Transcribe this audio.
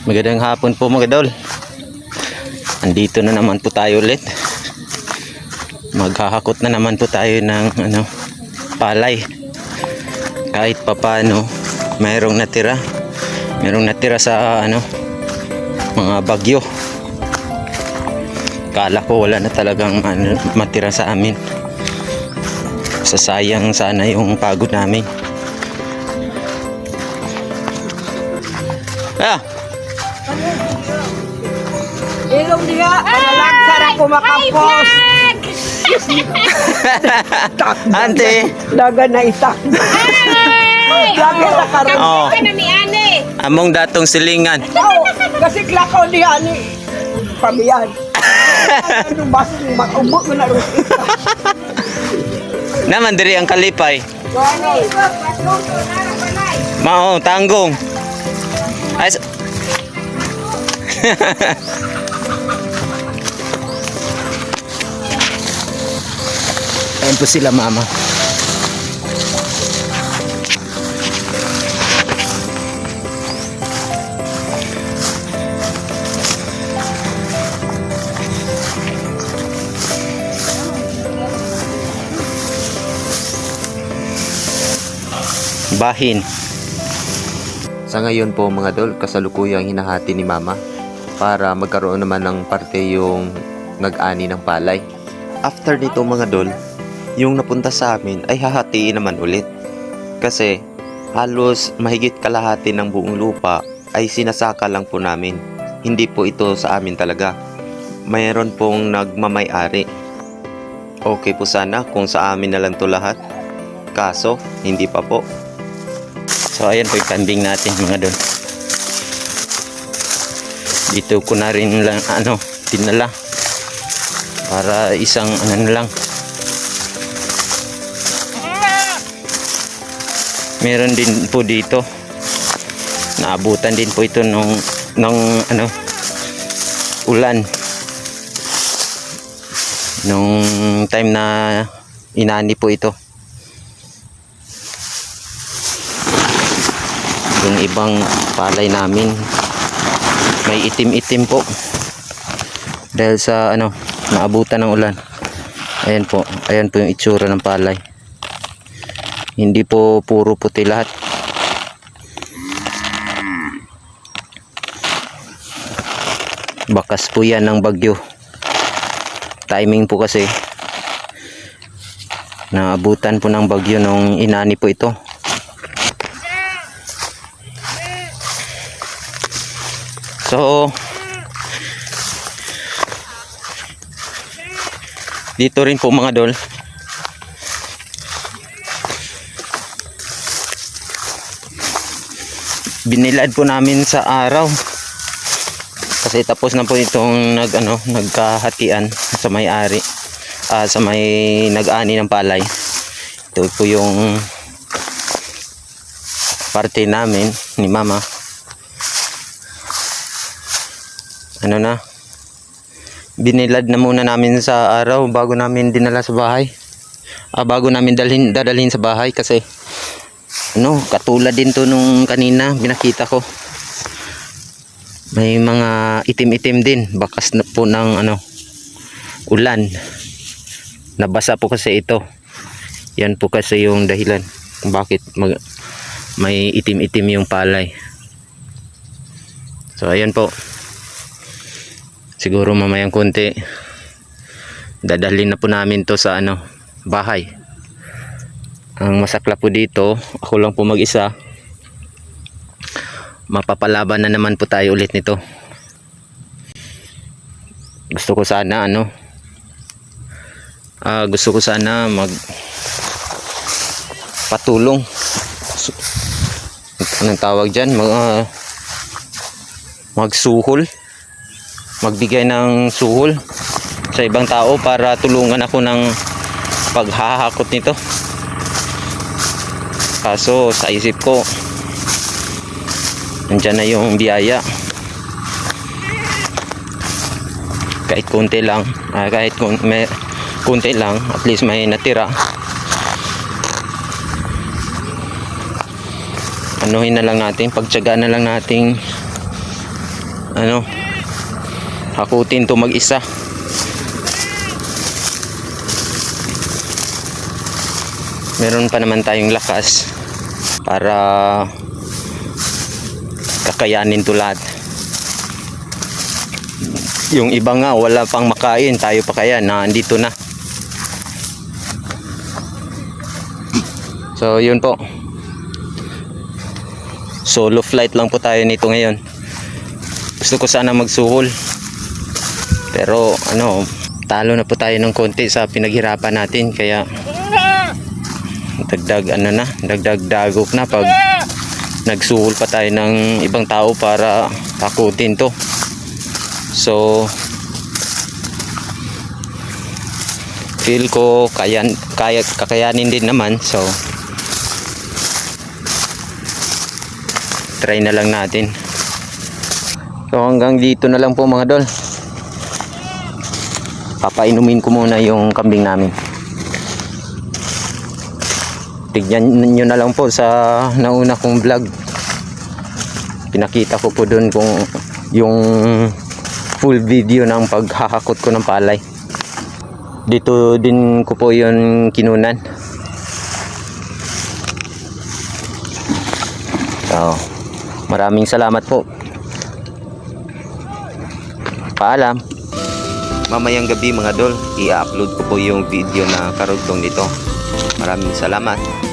Magandang hapon po mga idol. Andito na naman po tayo ulit. Maghahakot na naman po tayo ng palay. Kahit papano mayroong natira. Mayroong natira sa mga bagyo. Kala ko wala na talagang matira sa amin. Sasayang sana yung pagod namin. Ilong diha, panalagsan ako makapos. Ante, Dagan na itak. Lagi sa karon. oh, among datong silingan. Kasi klakaw diha ni pamiyan. Ano bas maubot mo na rin. Naman diri ang kalipay. Mao tanggong. Ay, ayan po sila mama. Bahin. Sa ngayon po mga dol, kasalukuyang hinahati ni mama para magkaroon naman ng parte yung nag-ani ng palay. After nito mga dol, yung napunta sa amin ay hahatiin naman ulit. Kasi halos mahigit kalahati ng buong lupa ay sinasaka lang po namin. Hindi po ito sa amin talaga. Mayroon pong nagmamay-ari. Okay po sana kung sa amin na lang to lahat. Kaso, hindi pa po. So ayan po yung kambing natin mga dol. Dito ko na rin lang dinala para isang lang. Meron din po dito. Naabutan din po ito ng ulan. Nung time na inani po ito. Yung ibang palay namin may itim-itim po dahil sa naabutan ng ulan. Ayan po yung itsura ng palay. Hindi po puro puti lahat. Bakas po yan ng bagyo. Timing po kasi naabutan po ng bagyo nung inani po ito. So dito rin po mga dol, binilad po namin sa araw kasi tapos na po itong nagkahatian sa may-ari, sa may nag-ani ng palay. Ito po yung parte namin ni mama. Binilad na muna namin sa araw bago namin dinala sa bahay. Bago namin dadalhin sa bahay kasi katulad din to nung kanina binakita ko. May mga itim-itim din, bakas na po ng ulan. Nabasa po kasi ito. Yan po kasi yung dahilan kung bakit may itim-itim yung palay. So ayan po. Siguro mamayang konti dadalhin na po namin to sa bahay. Ang masakla po dito, ako lang po mag-isa. Mapapalaban na naman po tayo ulit nito. Gusto ko sana patulong. Anong tawag dyan? Magsuhol. Magbigay ng suhol sa ibang tao para tulungan ako ng paghahakot nito. Kaso sa isip ko nandyan na yung biyaya. Kahit konti lang, konti lang, at least may natira. Anuhin na lang natin, pagtiyagaan na lang natin ano, hakutin to mag-isa. Meron pa naman tayong lakas para kakayanin to lahat. Yung iba nga wala pang makain, tayo pa kaya na andito na. So yun po, solo flight lang po tayo nito ngayon. Gusto ko sana magsuhol, pero ano, talo na po tayo ng konti sa pinaghirapan natin, kaya dagdag dagok na pag nagsuhol pa tayo ng ibang tao para takutin to. So feel ko kakayanin din naman, so try na lang natin. So hanggang dito na lang po mga dol. Papainumin ko muna yung kambing namin. Tignan nyo na lang po sa nauna kong vlog. Pinakita ko po dun kung yung full video ng paghahakot ko ng palay. Dito din ko po yun kinunan. So, maraming salamat po. Paalam. Mamayang gabi mga dol, i-upload ko po yung video na karugtong nito. Maraming salamat.